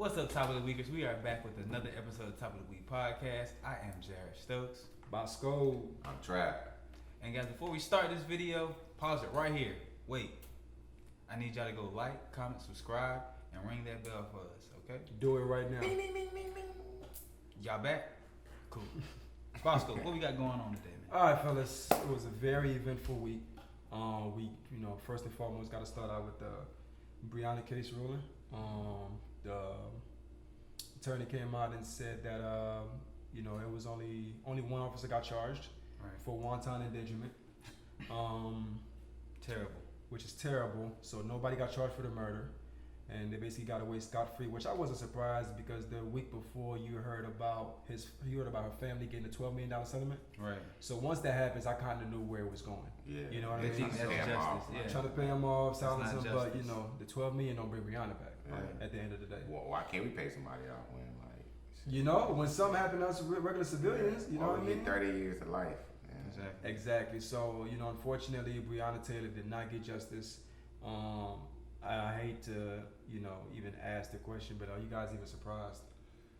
What's up, Top of the Weekers? We are back with another episode of Top of the Week podcast. I am Jared Stokes. Bosco. I'm trapped. And guys, before we start this video, pause it right here. Wait. I need y'all to go like, comment, subscribe, and ring that bell for us, okay? Do it right now. Bing, bing, bing, bing, bing. Y'all back? Cool. Bosco, what we got going on today, man? All right, fellas. It was a very eventful week. First and foremost, got to start out with the Breonna case ruling. The attorney came out and said that it was only one officer got charged for wanton endangerment. Terrible. Which is terrible. So nobody got charged for the murder, and they basically got away scot-free. Which I wasn't surprised because the week before you heard about her family getting a $12 million settlement. Right. So once that happens, I kind of knew where it was going. Yeah. You know what I They mean? think that's justice. Yeah. Trying to pay him off, silence him, not but justice. the $12 million don't bring Breonna back. Right. At the end of the day. Well, why can't we pay somebody out when When something happened to us regular civilians, you know what I mean? 30 years to life. Yeah. Exactly. So, unfortunately, Breonna Taylor did not get justice. I hate to, even ask the question, but are you guys even surprised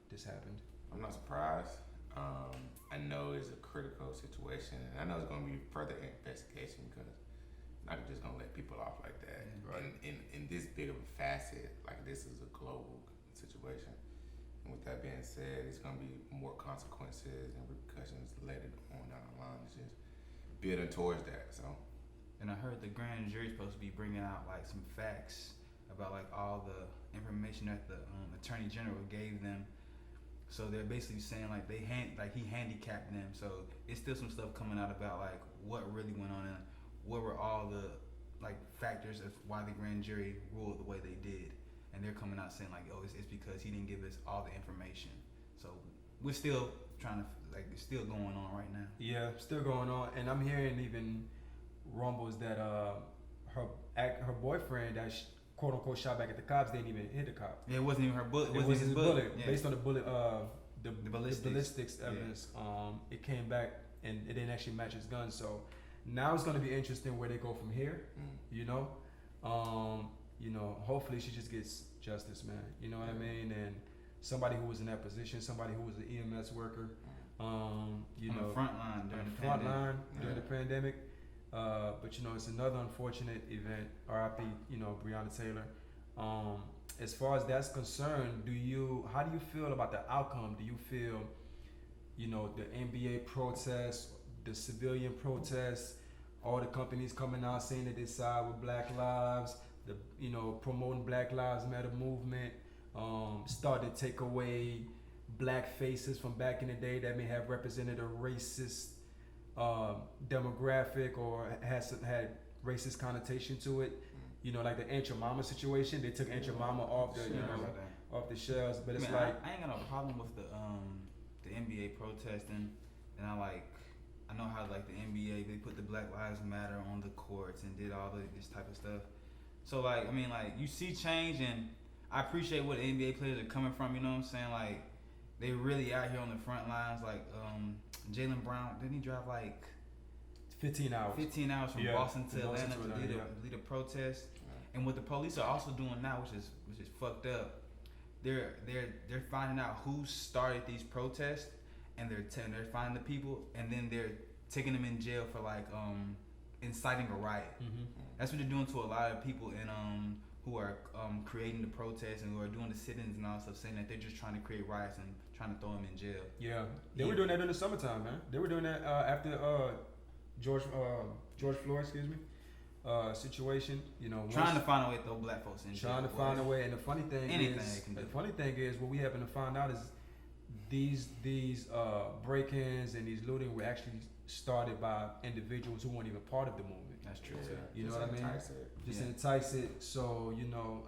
this happened? I'm not surprised. I know it's a critical situation, and I know it's going to be further investigation because I'm not just going to let people off like that. Right. In this big of a facet, like this is a global situation. And with that being said, it's going to be more consequences and repercussions later on down the line. It's just building towards that. So. And I heard the grand jury's supposed to be bringing out like some facts about like all the information that the attorney general gave them. So they're basically saying like he handicapped them. So it's still some stuff coming out about like what really went on and what were all the like factors of why the grand jury ruled the way they did. And they're coming out saying like, oh, it's because he didn't give us all the information. So we're still trying to it's still going on right now. Yeah, still going on, and I'm hearing even rumbles that her boyfriend that quote unquote shot back at the cops didn't even hit the cop. Yeah, it wasn't even her bullet. It wasn't his bullet. Yeah. Based on the bullet, the ballistics. ballistics evidence, it came back and it didn't actually match his gun. So now it's going to be interesting where they go from here. Hopefully she just gets justice, man. You know what I mean? And somebody who was in that position, somebody who was an EMS worker, on the front line during the pandemic. But it's another unfortunate event. R.I.P. Breonna Taylor. As far as that's concerned, how do you feel about the outcome? Do you feel, the NBA protests, the civilian protests, all the companies coming out saying that they side with Black Lives, promoting Black Lives Matter movement, started to take away black faces from back in the day that may have represented a racist demographic or had racist connotation to it. Like the Aunt Your Mama situation, they took Aunt Your Mama off the shelves. But it's I ain't got no problem with the NBA protesting, and I know how like the NBA they put the Black Lives Matter on the courts and did all this type of stuff. So you see change, and I appreciate where the NBA players are coming from. You know what I'm saying? Like they really out here on the front lines. Like Jaylen Brown, didn't he drive like 15 hours? 15 hours from Boston to Atlanta to lead a protest. Yeah. And what the police are also doing now, which is fucked up, they're finding out who started these protests, and they're finding the people, and then they're taking them in jail for inciting a riot. Mm-hmm. That's what they're doing to a lot of people who are creating the protests and who are doing the sit-ins and all stuff, saying that they're just trying to create riots and trying to throw them in jail. Yeah, they were doing that in the summertime, man. They were doing that after George Floyd, situation. Trying to find a way to throw black folks in jail. Trying to find a way, and the funny thing is, what we happen to find out is these break-ins and these looting were actually started by individuals who weren't even part of the movement. That's true too. You know what I mean? Just entice it. So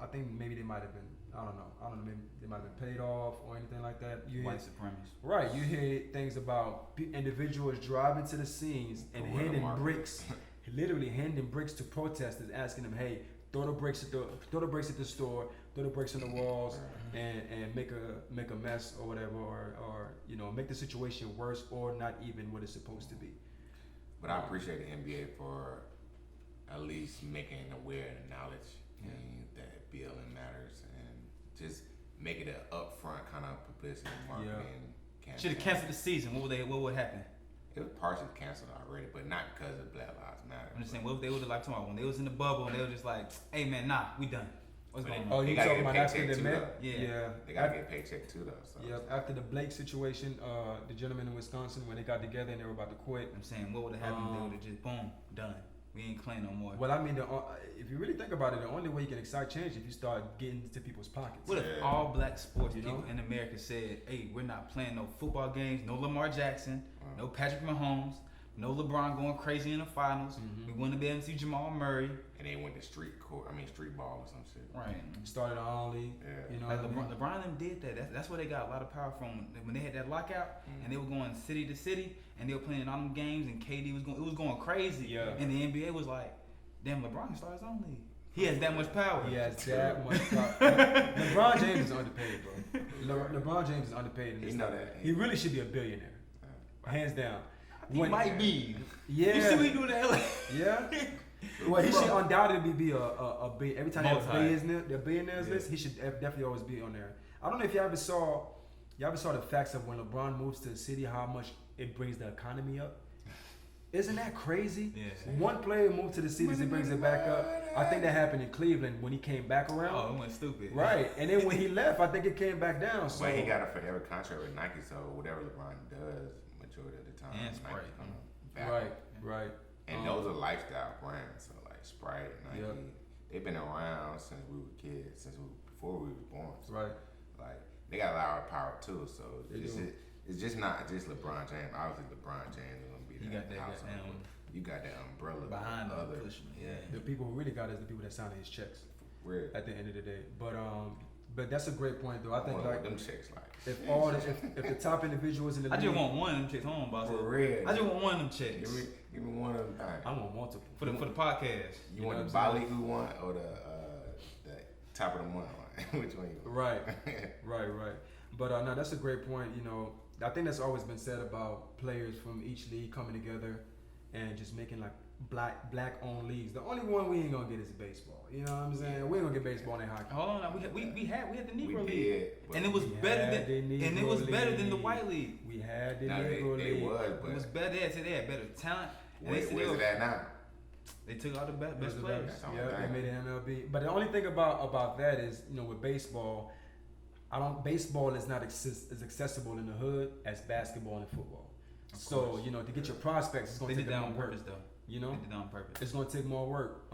I think maybe they might have been. I don't know. Maybe they might have been paid off or anything like that. White supremacists. Right. You hear things about individuals driving to the scenes and handing bricks, literally handing bricks to protesters, asking them, "Hey, throw the bricks at the store, throw the bricks on the walls, and make a mess or whatever, or make the situation worse or not even what it's supposed to be." But I appreciate the NBA for at least making aware and knowledge that billing matters and just make it an upfront kind of publicity marketing campaign. Should have canceled the season. What would happen? It was partially canceled already, but not because of Black Lives Matter. I'm just saying, what if they would have like tomorrow when they was in the bubble and they were just like, hey man, nah, we done. What's going on? Oh, you talking about after the Met? Yeah. They gotta get a paycheck too though. So. Yep. After the Blake situation, the gentleman in Wisconsin, when they got together and they were about to quit. I'm saying, what would have happened if they would have just boom, done. We ain't playing no more. Well, I mean, if you really think about it, the only way you can excite change is if you start getting into people's pockets. What if all black sports people in America said, hey, we're not playing no football games, no Lamar Jackson, no Patrick Mahomes, no LeBron going crazy in the finals. We wouldn't be able to see Jamal Murray. And they went to street ball or some shit. Right. Started our own league. Yeah. You know, Like LeBron them did that. That's where they got a lot of power from. When they had that lockout and they were going city to city and they were playing all them games and KD was going crazy. Yeah. And the NBA was like, damn, LeBron can start his own league. He has that much power. He has that much power. LeBron James is underpaid, bro. LeBron James is underpaid in this. You know that. He really should be a billionaire, hands down. He might be. Yeah. You see what he doing in LA? Yeah. Well, he should undoubtedly be a every time they have a billionaires list, he should definitely always be on there. I don't know if y'all ever saw the facts of when LeBron moves to the city, how much it brings the economy up. Isn't that crazy? Yeah. One player moved to the cities, it brings it back up. I think that happened in Cleveland when he came back around. Oh, it went stupid. Right, and then when he left, I think it came back down. So But he got a forever contract with Nike, so whatever LeBron does, majority of the time, And Nike's Sprite. gonna back him. right. And those are lifestyle brands, so like Sprite, Nike, they've been around since we were kids, before we were born. So Right. Like they got a lot of power too, so it's just not just LeBron James. Obviously, LeBron James is gonna be You that got that house. goddamn You got that umbrella behind other. him pushing. Yeah. The people who really got it is the people that signed his checks Real. at the end of the day. But that's a great point though. I think wonder like what them checks like. if the top individuals in the I league, just want one of them checks. Hold on, boss. For real. I just want one of them checks Give me one of them. I want multiple. for the podcast. You You want know the what I'm Baligu one or the top of the month one? Which one you want? Right. But no, that's a great point. You know, I think that's always been said about players from each league coming together and just making like black owned leagues. The only one we ain't gonna get is baseball. You know what I'm saying? We ain't gonna get baseball and hockey. Hold on, now. we had the Negro We League, did, and it was We better had the Negro the League. White League. We had the Nah, Negro they League. was, It was but better. They had better talent. And where's it at now? They took all the best Those are players. better. That's Yeah, all they made it MLB. But the only thing about that is, you know, with baseball, baseball is not as accessible in the hood as basketball and football. Of So, course. you know, to get your prospects, it's They gonna did take that more on work. purpose, though. You know, They did that on purpose. it's gonna take more work.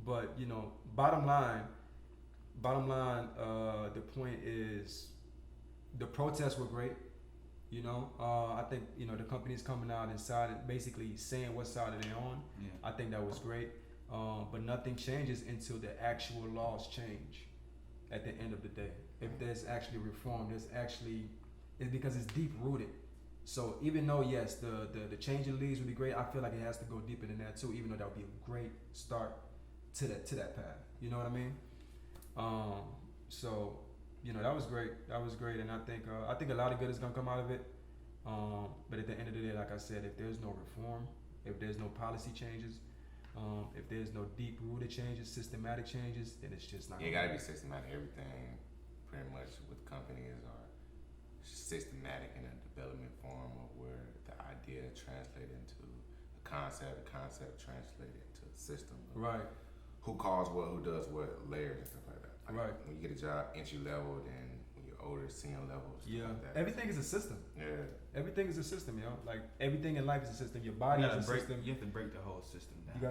But you know, bottom line, the point is, the protests were great. You know, I think, you know, the companies coming out inside and basically saying what side they're on. Yeah. I think that was great. But nothing changes until the actual laws change. At the end of the day, if there's actually reform, it's because it's deep rooted. So even though yes, the change in leagues would be great, I feel like it has to go deeper than that too. Even though that would be a great start to that path. You know what I mean? So you know, that was great, and I think a lot of good is gonna come out of it. But at the end of the day, like I said, if there's no reform, if there's no policy changes, if there's no deep rooted changes, systematic changes, then it's just not. Yeah, it gotta be systematic. Everything, pretty much, with companies are systematic in a development form of where the idea translated into a concept translated into a system. Right. Who calls what, who does what, layers and stuff like that. Like Right. When you get a job entry level, then when you're older, senior level, stuff Yeah. like that. Everything is a system. Yeah. Everything is a system, yo. Like everything in life is a system. Your body is a system. You have to break the whole system down. You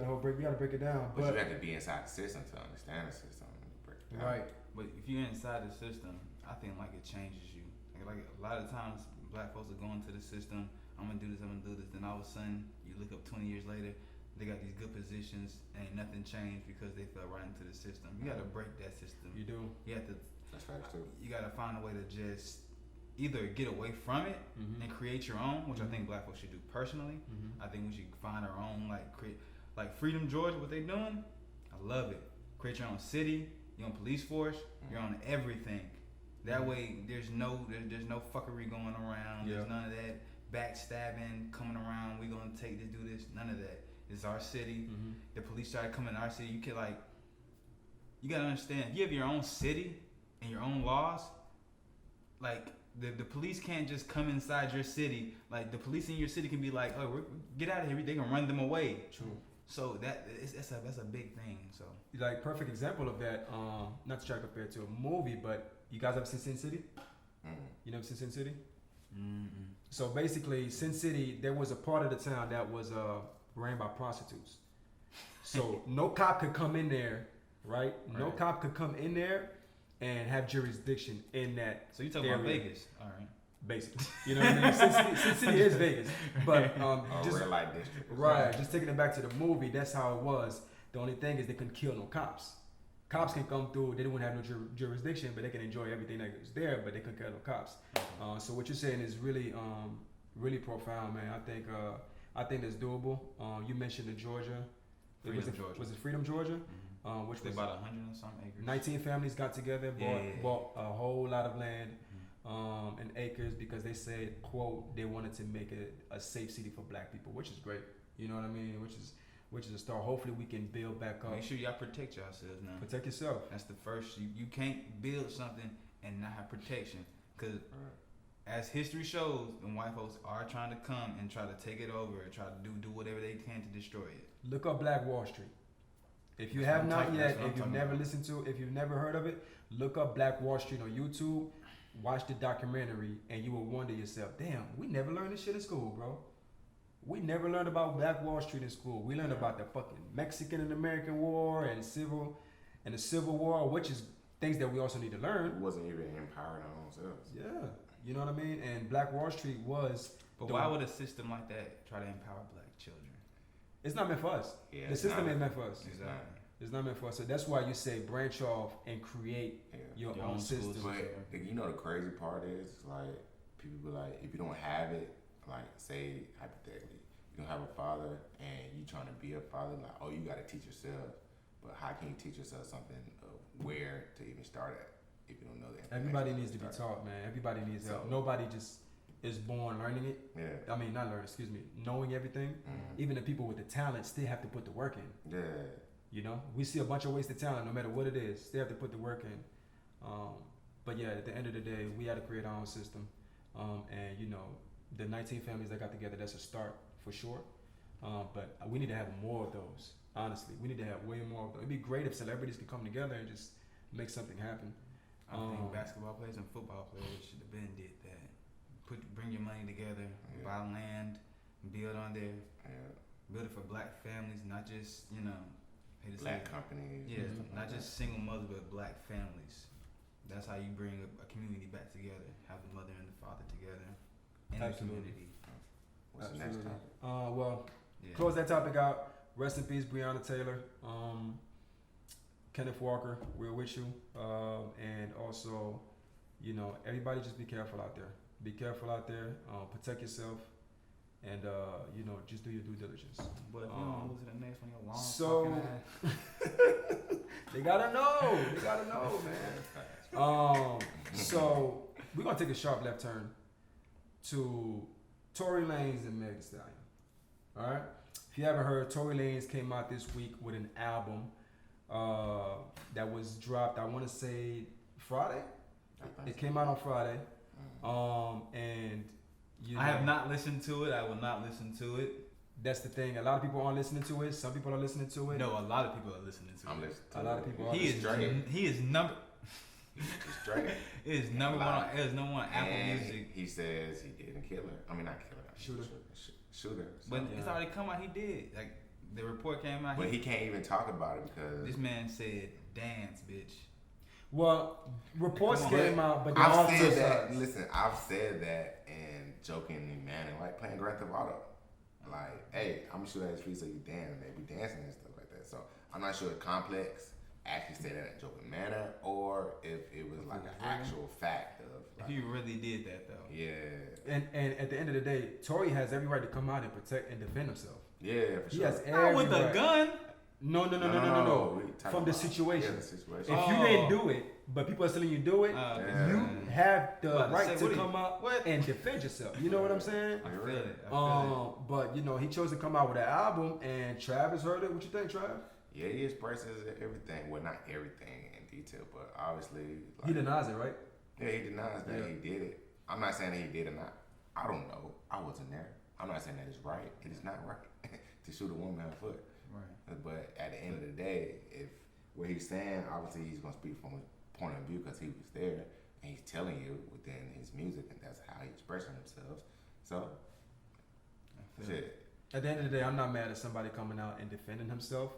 gotta break it down. But you have to be inside the system to understand the system and break it down. Right. But if you're inside the system, I think like it changes you. Like a lot of times, black folks are going to the system. I'm gonna do this. Then all of a sudden, you look up 20 years later, they got these good positions, and nothing changed because they fell right into the system. You gotta break that system. You do. You have to. That's facts too. You gotta find a way to just either get away from it Mm-hmm. and create your own, which I think black folks should do personally. Mm-hmm. I think we should find our own, like Freedom Georgia, what they doing. I love it. Create your own city, your own police force, your own everything. That way, there's no fuckery going around. Yeah. There's none of that backstabbing coming around. We gonna take this, do this. None of that. It's our city. Mm-hmm. The police try to come in our city. You gotta understand. If you have your own city, and your own laws, like the police can't just come inside your city. Like the police in your city can be like, oh, get out of here. They can run them away. True. So that's a big thing. So like perfect example of that. Not to try to compare it to a movie, but you guys ever seen Sin City? You never seen Sin City? Mm-mm. So basically, Sin City, there was a part of the town that was ran by prostitutes. So no cop could come in there, right? No Right. cop could come in there and have jurisdiction in that. So you talking about area. Vegas? All right. Basically, you know what I mean. Sin City is Vegas, but just red light district. right. Just taking it back to the movie, that's how it was. The only thing is they couldn't kill no cops. Cops can come through. They don't have no jurisdiction, but they can enjoy everything that is there. But they couldn't kill no cops. So what you're saying is really, really profound, man. I think that's doable. You mentioned the Georgia. Georgia. Was it Freedom, Georgia? Which They was about 100 and some acres. 19 families got together, bought a whole lot of land and acres because they said, quote, they wanted to make it a safe city for black people, which is great. You know what I mean? Which is a start. Hopefully we can build back up. Make sure y'all protect yourselves now. Protect yourself. That's the first. You can't build something and not have protection. Because as history shows, the white folks are trying to come and try to take it over and try to do whatever they can to destroy it. Look up Black Wall Street. If you That's what have I'm not talking- yet, that's what I'm if you've talking never about. listened to, if you've never heard of it, look up Black Wall Street on YouTube. Watch the documentary, and you will wonder yourself, damn, we never learned this shit in school, bro. We never learned about Black Wall Street in school. We learned about the fucking Mexican and American War and the Civil War, which is things that we also need to learn. It wasn't even empowering our own selves. Yeah, you know what I mean. And Black Wall Street was. But why would a system like that try to empower black children? It's not meant for us. Yeah, The it's system not. is meant for us. It's not. It's not meant for us. So that's why you say branch off and create your own system. But you know the crazy part is like people be like, if you don't have it, like say hypothetically, you don't have a father and you trying to be a father, like oh you got to teach yourself. But how can you teach yourself something of where to even start at if you don't know that? Everybody needs to be taught, man. Everybody needs help. Nobody just is born learning it. Yeah. I mean, not learning. Excuse me, knowing everything. Even the people with the talent still have to put the work in. Yeah. You know, we see a bunch of wasted talent, no matter what it is. They have to put the work in. But yeah, at the end of the day, we had to create our own system. And you know, the 19 families that got together, that's a start for sure. But we need to have more of those. Honestly, we need to have way more of those. It'd be great if celebrities could come together and just make something happen. I think basketball players and football players should have been did that. Bring your money together, buy land, build on there, build it for black families, not just Black companies. Yeah, not just single mothers, but black families. That's how you bring a community back together. Have the mother and the father together in the community. What's the next topic? Well, close that topic out. Rest in peace, Breonna Taylor. Kenneth Walker, we're with you. And also, you know, everybody just be careful out there. Be careful out there. Protect yourself. And, you know, just do your due diligence. But if you don't lose to the next one, you're long. So, they gotta know. They gotta know, man. So, we're going to take a sharp left turn to Tory Lanez and Megan Thee Stallion. All right? If you haven't heard, Tory Lanez came out this week with an album that was dropped, I want to say, Friday? It came out on Friday. And you know, I have not listened to it. I will not listen to it. That's the thing. A lot of people aren't listening to it. Some people are listening to it. No, a lot of people are listening to I'm it. listening to A lot of people are. He is number. It's Drake. It is number one. It is number one Apple And Music. He says he didn't kill her. I mean, not kill her. Shooter. But it's already come out. He did. Like the report came out. But he can't even talk about it because This man said, "Dance, bitch." Well, reports Come on, came out, but I've also said that. Listen, I've said that in jokingly manner, like playing Grand Theft Auto. Like, hey, I'm gonna shoot at his feet so you dance, and they be dancing and stuff like that. So I'm not sure if Complex actually said that in a joking manner or if it was like an actual fact of. Like, If he really did that though. yeah. And at the end of the day, Tory has every right to come out and protect and defend himself. Yeah, for sure. He has Not every with a right. gun. No. We talking From the about- situation. Yeah, the situation. If you didn't do it, but people are telling you do it, Yeah. you have the About to right say, to what come out what? and defend yourself. You know what I'm saying? I feel it. I feel But you know, he chose to come out with an album, and Travis heard it. What you think, Trav? Yeah, he expresses everything. Well, not everything, and detail, but obviously, like, He denies it, right? Yeah, he denies that he did it. I'm not saying that he did or not. I don't know. I wasn't there. I'm not saying that it's right. It is not right to shoot a woman in the foot. Right. But at the end of the day, if what he's saying, obviously he's gonna speak from his point of view because he was there and he's telling you within his music, and that's how he expressing himself. So, shit. At the end of the day, I'm not mad at somebody coming out and defending himself.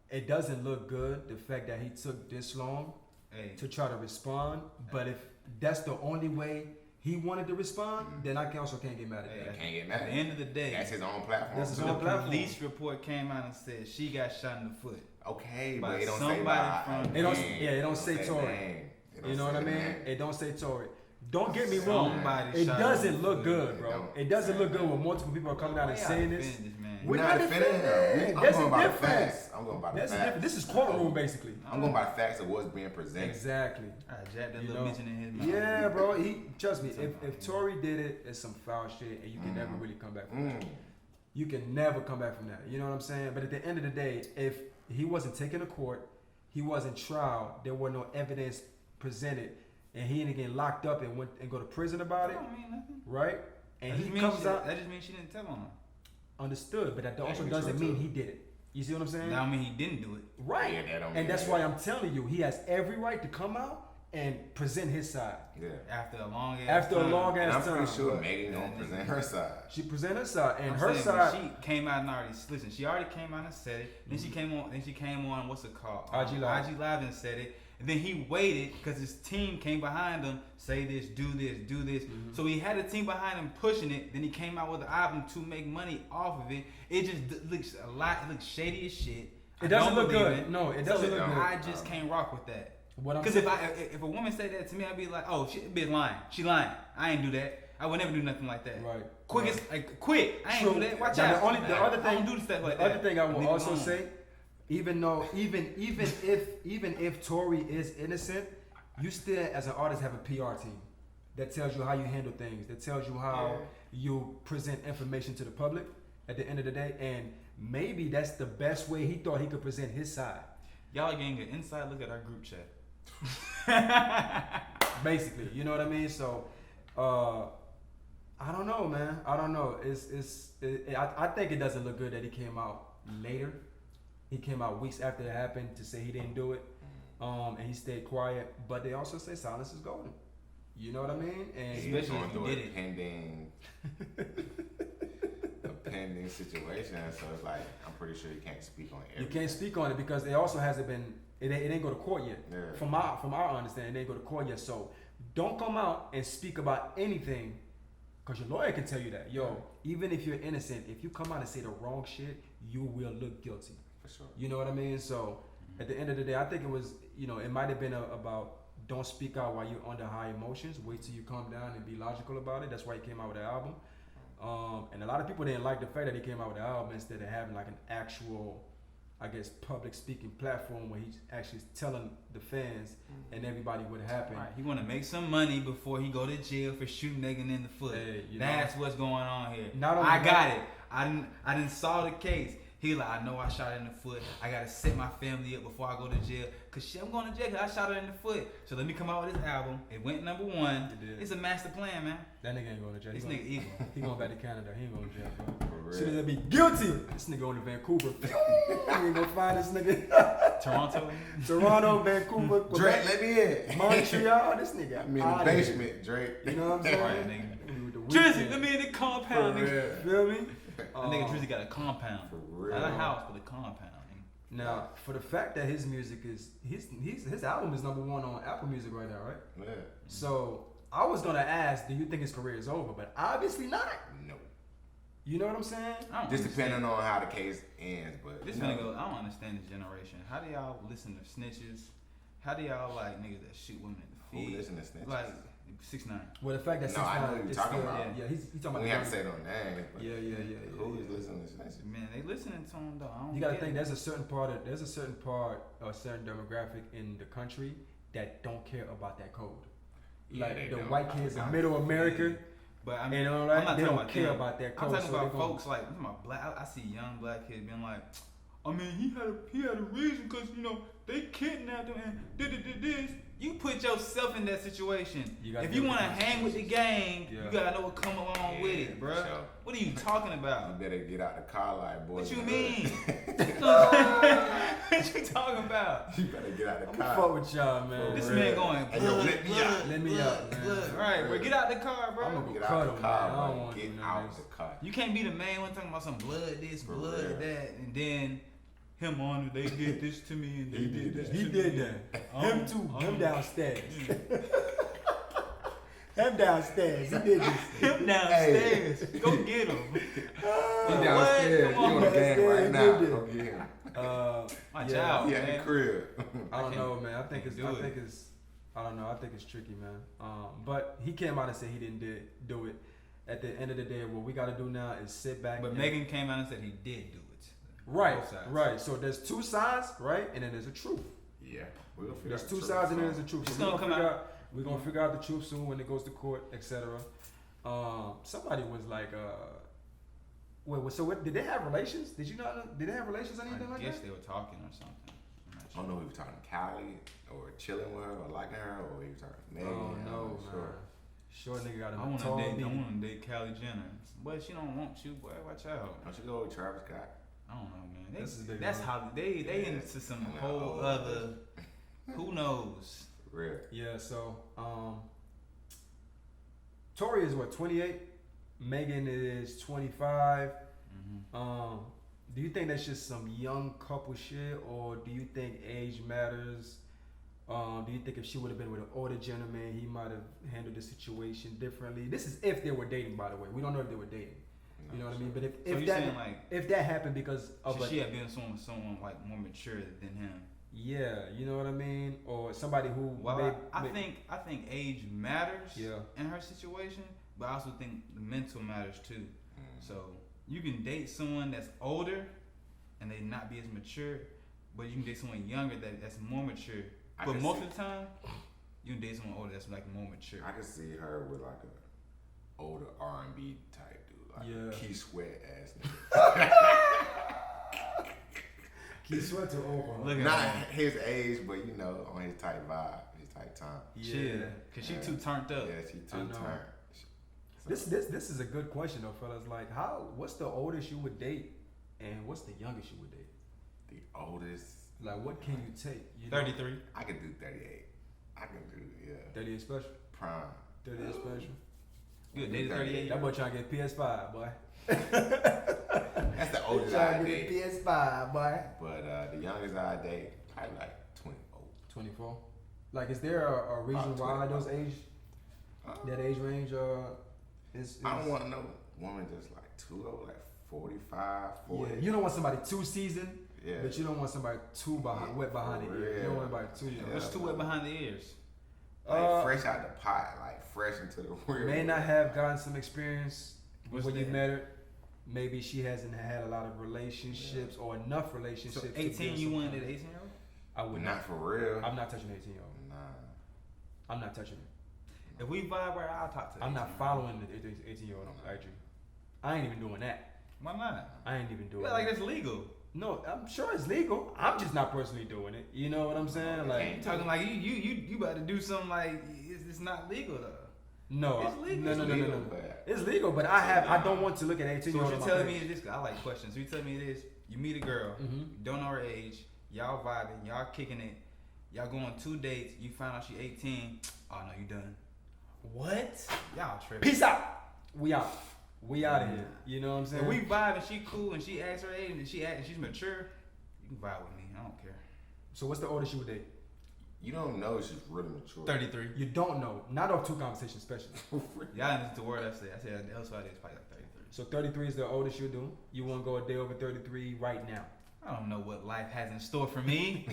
It doesn't look good, the fact that he took this long to try to respond. But if that's the only way he wanted to respond, then I also can't get mad at that. Can't get mad. At the end of the day, that's his own platform. That's his the own platform. police report came out and said she got shot in the foot. Okay, by but it don't say somebody by from- It don't. name. Yeah, it don't say name. Tory. It don't You know say what I mean? name. It don't say Tory. Don't get me wrong. Somebody It shot doesn't him. look good, It bro. don't. It doesn't look good when multiple people are coming out and Why y'all saying this. defend man? We're not not defending defending. him. I'm That's going a by the difference. facts. I'm going by the That's a facts. different. This is courtroom basically. I'm going by the facts of what's being presented. Exactly. I jabbed that You little know? mention in his mouth. Yeah, bro. He trust me. If Tory did it, it's some foul shit, and you can never really come back from that. You can never come back from that. You know what I'm saying? But at the end of the day, if he wasn't taken to court, he wasn't trial, there were no evidence presented, and he didn't get locked up and went and go to prison about it, That don't mean nothing. right? And That he just means comes she- out That just means she didn't tell on him. understood, but that That also can be doesn't true, mean too. he did it. You see what I'm saying? That don't mean he didn't do it. Right. Yeah, that don't mean And that's that. why I'm telling you, he has every right to come out and present his side. Yeah. After a long ass After a time. long And I'm ass pretty time. sure but Megan gonna present her side. She presented her side, and I'm her saying, side. but she came out and already listen. She already came out and said it. Then she came on. Then she came on. What's it called? IG Live. IG Live and said it. And then he waited because his team came behind him. Say this, do this, do this. So he had a team behind him pushing it. Then he came out with an album to make money off of it. It just looks a lot. It looks shady as shit. It doesn't I don't look believe good. it. No, it So doesn't look good. I just can't rock with that. What I'm Because saying, if a woman say that to me, I'd be like, oh, she bitch lying. She lying. I ain't do that. I would never do nothing like that. right. Quick right. as like quick. I ain't True. do that. Watch Now, out. the other I thing, don't do stuff like the that. other thing I will Leave it also alone. say, even if Tory is innocent, you still as an artist have a PR team that tells you how you handle things, that tells you how you present information to the public at the end of the day, and maybe that's the best way he thought he could present his side. Y'all are getting an inside look at our group chat. Basically, you know what I mean? So, I don't know, man. I don't know. I think it doesn't look good that he came out later. He came out weeks after it happened to say he didn't do it, and he stayed quiet. But they also say silence is golden. You know what I mean? And He was Especially going if you through did a it. pending situation, so it's like I'm pretty sure you can't speak on you everything. can't speak on it because it also hasn't been. It ain't go to court yet. Yeah. From our understanding, it ain't go to court yet. So don't come out and speak about anything, cause your lawyer can tell you that. Yo, even if you're innocent, if you come out and say the wrong shit, you will look guilty. For sure. You know what I mean? So at the end of the day, I think it was, it might have been about don't speak out while you're under high emotions. Wait till you calm down and be logical about it. That's why he came out with the album. And a lot of people didn't like the fact that he came out with the album instead of having like an actual, I guess, public speaking platform where he's actually telling the fans and everybody what happened. Right. He want to make some money before he go to jail for shooting Megan in the foot. Hey, you know. That's what's going on here. Not only I that- got it. I didn't saw the case. He like, I know I shot her in the foot. I gotta set my family up before I go to jail. Cause shit, I'm going to jail cause I shot her in the foot. So let me come out with this album. It went number 1. It did. It's a master plan, man. That nigga ain't going to jail. This He nigga evil. He going back to Canada. He ain't going to jail, bro. For real. Soon as they be guilty, this nigga going to Vancouver. We ain't gonna find this nigga. Toronto. Toronto, Vancouver, Drake, Quebec, let me in. Montreal. This nigga. I'm in the outta here. basement, Drake. You know what I'm saying? Right, nigga. With the Drizzy, weekend. let me in the compound, For nigga. real. Feel me? That nigga Drizzy got a compound. For real. Not a house, but a compound. Nigga. Now, for the fact that his music is his album is number 1 on Apple Music right now, right? Yeah. So I was gonna ask, do you think his career is over? But obviously not. No. You know what I'm saying? I don't Just understand. depending on how the case ends, but This finna go. I don't understand this generation. How do y'all listen to snitches? How do y'all like niggas that shoot women in the who feet? listen to snitches? Like 6ix9ine. Well, the fact that No, I know 6ix9ine who you're is talking still, about. yeah, he's talking about we the have to young- say no names. But Yeah. who is listening to snitches? Man, they listening to him though. I don't You gotta get think it. there's a certain part, a certain demographic in the country that don't care about that code. Yeah, Like they the don't. white kids in Middle America, But I mean, and all I'm that, not they talking don't about care them. about that I'm code. talking so about they gon- folks like I'm talking about black. I see young black kids being like, I mean, he had a reason because they kidnapped him and did this. You put yourself in that situation. If you want to hang with the gang, you gotta know what come along with it, bro. Sure. What are you talking about? You better get out the car like, boy. What you mean? What you talking about? You better get out the car. I'm fuck with y'all, man. This man going, hey, yo, let me out. Let me out, man. Right, bro. Get out the car, bro. I'm gonna Get out the car, man. I don't want Get to out the car. You can't be the main one talking about some blood this, For blood real. that, and then him on they did this to me and they He did did this that. He to did me. that. Him too. Him downstairs. Him downstairs. He did this. Him downstairs. Go get him. He downstairs. Come He on, on the game right downstairs, now. he did. Go get him. Watch Yeah. out, He at the man. crib. I don't know, man. I think it's. do I it. think it's. I don't know. I think it's tricky, man. But he came out and said he didn't do it. At the end of the day, what we got to do now is sit back. But and- Megan came out and said he did do it. Right, Both sides. right. So there's two sides, right, and then there's a truth. Yeah. We're gonna figure There's out two the sides, and then truth. there's a truth. It's So gonna come out. We're gonna figure out the truth soon when it goes to court, etc. Somebody was like, did they have relations? Did you not know? Did they have relations or anything I like guess that? they were talking or something. I'm not I sure. don't know if he was talking to Callie or chilling with her or liking her or he was talking to Megan. Oh I'm no, not man. sure. Short nigga got I a want tall to date. I meeting. want to date Kylie Jenner, but she don't want you, boy. Watch out. Don't you go with Travis Scott? I don't know, man. This is big That's one. how they Yeah. into some I whole know. other. Who knows? For real. Yeah. So, Tory is what 28. Megan is 25. Mm-hmm. Do you think that's just some young couple shit, or do you think age matters? Do you think if she would have been with an older gentleman, he might have handled the situation differently? This is if they were dating, by the way. We don't know if they were dating. You know what I mean? But So you saying like if that happened because of should she have been someone like more mature than him? yeah, you know what I mean, or somebody who Well, I think age matters Yeah. in her situation, but I also think the mental matters too. Mm. So you can date someone that's older and they not be as mature, but you can date someone younger that's more mature. I But can most see- of the time, you can date someone older that's like more mature. I can see her with like a older R&B type dude, like Yeah. Key Sweat ass nigga. Keith Sweat to over. Look at Not her. his age, but you know, on his type vibe, his type time. Chill, cause she Yeah. too turned up. Yeah, she I too know. turned. This is a good question though, fellas. Like, what's the oldest you would date, and what's the youngest you would date? The oldest. Like, what can you take? You know? 33. I can do 38. I can do 38 special. prime. 38 special. You a dated 38? That boy trying to get PS5, boy. That's the oldest I Trying to get date. PS5, boy. But the youngest I date, probably like 24. 24. Like, is there a reason why 24. those age, that age range, is? I don't want to know woman just like too old, like 45, 40. Yeah, you don't want somebody too seasoned, Yeah. but you don't want somebody too wet behind the ears. You don't want somebody too young. Yeah. What's too wet behind the ears? Like fresh out the pot, like fresh into the real. May not have gotten some experience What's when you that? met her. Maybe she hasn't had a lot of relationships or enough relationships. So to 18, build you some wanted kind an of- 18-year-old? I would Not not. for real. I'm not touching an 18-year-old. Nah. I'm not touching it. If we vibe right, I'll talk to the I'm not 18-year-old. following the 18-year-old on IG. I ain't even doing that. Why not? I ain't even doing Yeah, that. like it's legal. No, I'm sure it's legal. I'm just not personally doing it. You know what I'm saying? Like, You talking like you about to do something like it's not legal though. no, It's legal. no, no, no, no, no. But It's legal, but I don't want to look at 18 So year what old. you're telling me is this? 'Cause I like questions. So you telling me it is you meet a girl, Mhm. you don't know her age, y'all vibing, y'all kicking it, y'all go on 2 dates, you find out she 18. Oh no, you done. What? Y'all tripping. Peace out. We out. We out of here. You know what I'm saying? If we vibe and she cool and she asks her age and she's mature, you can vibe with me. I don't care. So what's the oldest you would date? you don't know she's really mature. 33. You don't know. Not off two conversations, especially. Y'all listen to the word I said. I said elsewhere it's probably like 33. So 33 is the oldest you do. You want to go a day over 33 right now. I don't know what life has in store for me.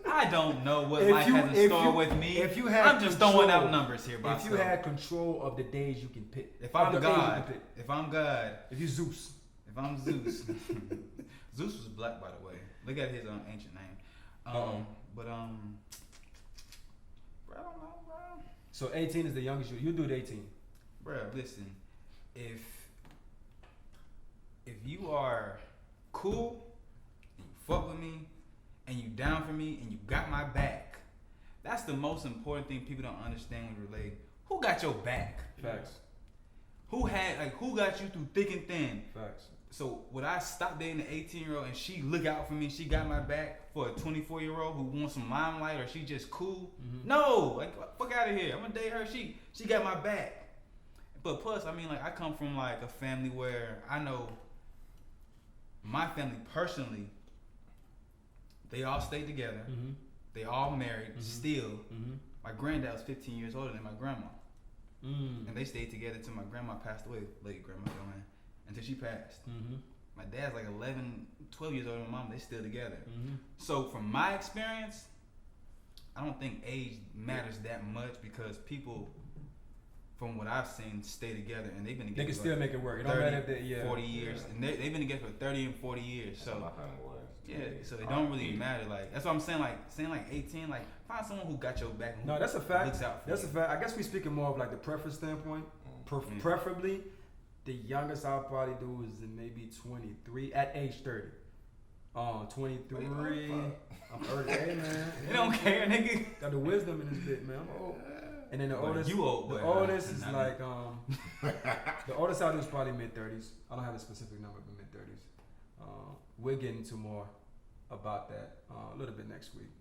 I don't know what If life you- has in if store you- with me. if you had I'm just throwing out control- numbers here, by If you had control of the days you can pick. if of I'm the age you God, can pick. if I'm God, If you Zeus. if I'm Zeus, Zeus was black, by the way. Look at his ancient name. Uh-oh. But bro, I don't know, bro. So 18 is the youngest you. You do the 18. Bro, listen, if you are cool, you fuck with me, and you down for me and you got my back. That's the most important thing people don't understand when you relate. Who got your back? Facts. Who got you through thick and thin? Facts. So would I stop dating an 18-year-old and she look out for me? She got my back for a 24-year-old who wants some limelight or she just cool? Mm-hmm. No, like fuck out of here. I'm gonna date her. She got my back. But plus, I mean, like I come from like a family where I know my family personally, they all stayed together. Mm-hmm. They all married. Mm-hmm. Still, Mm-hmm. my granddad was 15 years older than my grandma, Mm. and they stayed together till my grandma passed away. Late grandma, man, until she passed. Mm-hmm. My dad's like 11, 12 years older than my mom. They still together. Mm-hmm. So from my experience, I don't think age matters that much because people, from what I've seen, stay together and they've been together. They can for still like make it work. It don't 30, matter if they 40 years, and they've been together for 30 and 40 years. So my family was. yeah, so it don't really matter. Like that's what I'm saying. Like saying like 18, like find someone who got your back. And who No, that's a fact. Looks out for That's you. a fact. I guess we're speaking more of like the preference standpoint. Preferably, the youngest I'll probably do is maybe 23 at age 30. 23. I'm 30. Hey man, They don't care, nigga. got the wisdom in this bit, man. I'm old. And then the Well, oldest, you old, the but, oldest is not like the oldest I do is probably mid 30s. I don't have a specific number, but mid 30s. We're getting to more about that a little bit next week.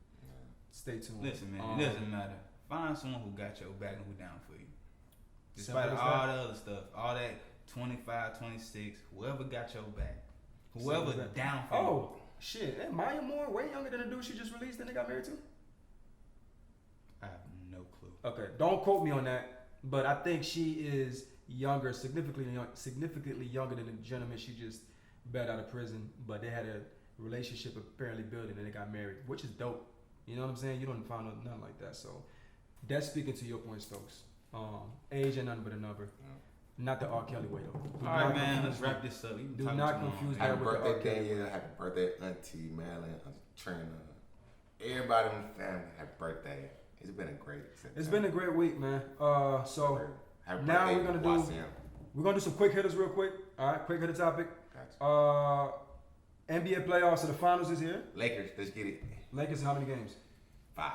Stay tuned. Listen, man, it doesn't matter. Find someone who got your back and who down for you. Despite Simple as all that. the other stuff, all that 25, 26, whoever got your back, Simple whoever as that. down for you. Oh shit! Hey, Maya Moore, way younger than the dude she just released and they got married to. I have no clue. Okay, don't quote me on that, but I think she is younger, significantly younger than the gentleman she just bailed out of prison. But they had a relationship apparently building and they got married, which is dope. You know what I'm saying? You don't find nothing like that. So that's speaking to your point, Stokes. Age ain't nothing but a number. Not the R. Kelly way though. Do All right, not man, confuse let's wrap this up. Do not confuse Happy that with the R. birthday, Kelly. Danielle. Happy birthday, Auntie Madeline, Auntie Trina. Everybody in the family, happy birthday. It's been a great September. It's been a great week, man. So happy now birthday, we're gonna do- Wasim. we're gonna do some quick hitters real quick. All right, quick hitter topic. Gotcha. NBA playoffs, so the finals is here. Lakers, let's get it. Lakers in how many games? 5.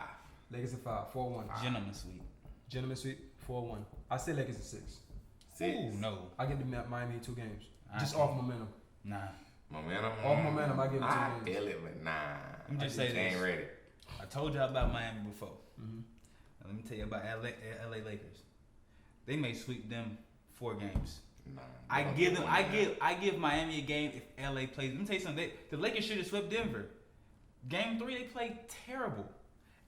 Lakers in 5, 4-1. Gentleman sweep. Gentlemen sweep, 4-1. I say Lakers in 6. 6. Ooh, no. I give them Miami 2 games. I Just can't. off momentum. Nah. Momentum. Off momentum, I give it 2 I games. feel it, but nah. Let me just I say ain't this. ready. I told y'all about Miami before. Mm-hmm. Now, let me tell you about LA Lakers. They may sweep them 4 games. Nah. I give Miami a game if LA plays. Let me tell you something. The Lakers should have swept Denver. Game 3, they played terrible.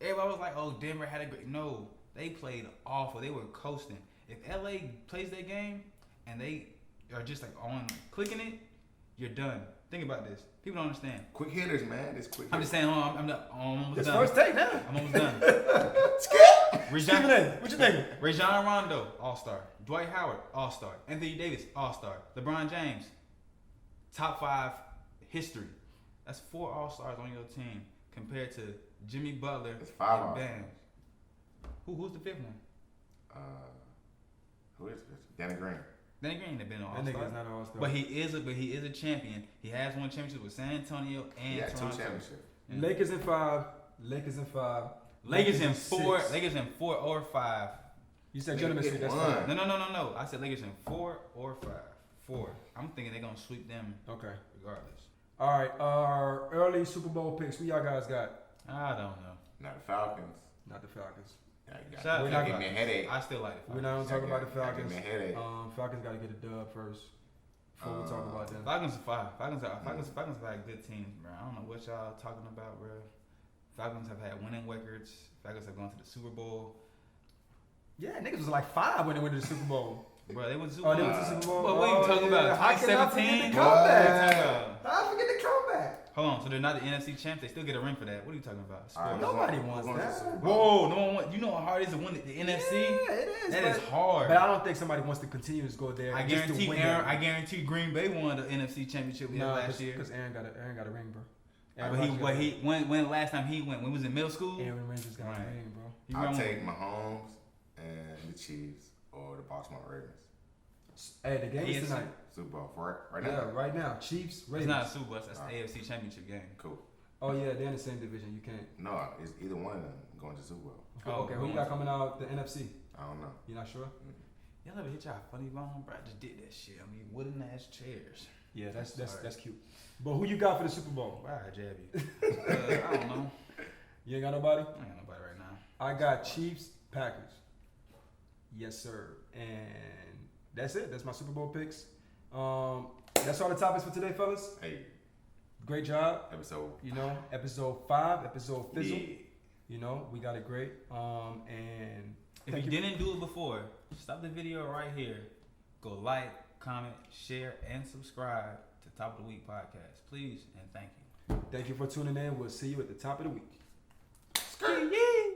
Everybody was like, "Oh, Denver had a great." No, they played awful. They were coasting. If LA plays their game and they are just like on clicking it, you're done. Think about this. People don't understand. Quick hitters, man. It's quick I'm hitters. just saying. I'm almost It's done. first take now. I'm almost done. Stephen A, what you thinking? Rajon Rondo, All-Star. Dwight Howard, All-Star. Anthony Davis, All-Star. LeBron James, top 5 history. That's 4 All-Stars on your team compared to Jimmy Butler It's 5 and All-Stars. Bam. Who's the 5th one? Who is this? Danny Green. Danny Green have been an That All-Star. nigga's not an all-star. But he is a champion. He has won championships with San Antonio and He got 2 Toronto. championships. Yeah. Lakers in 5. Lakers in 5. Lakers in 6. 4. Lakers in 4 or 5. You said Nigga, gentlemen pick sweep. That's one. fine. No. I said Lakers in 4 or 5. 4. I'm thinking they're gonna sweep them Okay. regardless. All right. Our early Super Bowl picks. Who y'all guys got? I don't know. Not the Falcons. Not the Falcons. Yeah, you Shout got out We're to not give me a headache. I still like We're it. not gonna talk about the Give Falcons. me a headache. Falcons got to get a dub first before we talk about them. Falcons are 5. Falcons have had good teams, bro. I don't know what y'all talking about, bro. Falcons have had winning records. Falcons have gone to the Super Bowl. Yeah, niggas was like 5 when they went to the Super Bowl. Bro, they went to the Super Oh, Bowl. they went to the Super Bowl. What are you talking about? How can I forget 2017? the comeback? What? I forget the comeback. Hold on, so they're not the NFC champs. They still get a ring for that. What are you talking about? All right, Sports. Nobody who's wants going to the that. Super Bowl? Whoa, no one wants. You know how hard it is to win the NFC? Yeah, it is. That but, is hard. But I don't think somebody wants to continue to go there. I just to guarantee win Aaron. that. I guarantee Green Bay won the NFC championship last year. Because Aaron got a ring, bro. When last time he went? When he was in middle school? Aaron Rodgers got Right. a ring, bro. He I'll won- take Mahomes and the Chiefs or the Baltimore Ravens. Hey, the game is AFC. tonight. Super Bowl for right Yeah, now. right now. Chiefs, It's Ravens. not a Super Bowl. That's the AFC championship game. Cool. Oh yeah, they're in the same division. You can't. No, it's either one of them going to the Super Bowl. Okay, who you got coming out the NFC? I don't know. You not sure? Y'all ever hit y'all funny bone, bro? I just did that shit. I mean, wooden ass chairs. Yeah, that's Sorry. cute. But who you got for the Super Bowl? Why I jab you? I don't know. You ain't got nobody? I ain't got nobody right now. I got Chiefs, Packers. Yes, sir. And that's it. That's my Super Bowl picks. That's all the topics for today, fellas. Hey, Great job. episode. You know, episode 5, episode Fizzle. Yeah. You know, we got it great. And If you didn't do it before, stop the video right here. Go like, comment, share, and subscribe to Top of the Week podcast. Please and thank you. thank you for tuning in. We'll see you at the top of the week. Ski